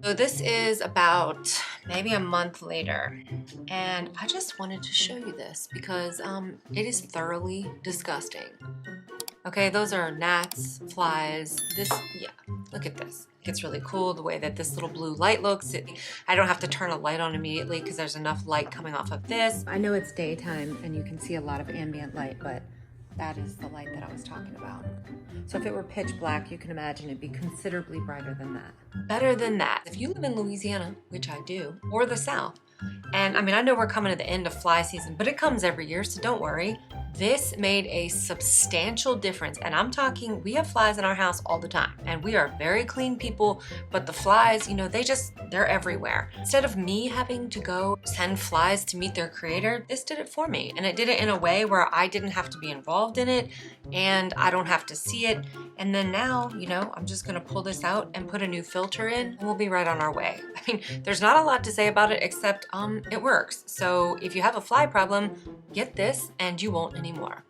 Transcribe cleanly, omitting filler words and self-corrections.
So this is about maybe a month later, and I just wanted to show you this because it is thoroughly disgusting. Okay, those are gnats, flies. This, yeah, look at this. It's really cool the way that this little blue light looks. I don't have to turn a light on immediately because there's enough light coming off of this. I know it's daytime and you can see a lot of ambient light, but that is the light that I was talking about. So if it were pitch black, you can imagine it'd be considerably brighter than that. Better than that, if you live in Louisiana, which I do, or the South, and I mean, I know we're coming to the end of fly season, but it comes every year, so don't worry. This made a substantial difference, and I'm talking, we have flies in our house all the time, and we are very clean people, but the flies, you know, they're everywhere. Instead of me having to go send flies to meet their creator, this did it for me, and it did it in a way where I didn't have to be involved in it, and I don't have to see it, and then now, you know, I'm just gonna pull this out and put a new filter in, and we'll be right on our way. I mean, there's not a lot to say about it except it works. So if you have a fly problem, get this and you won't anymore.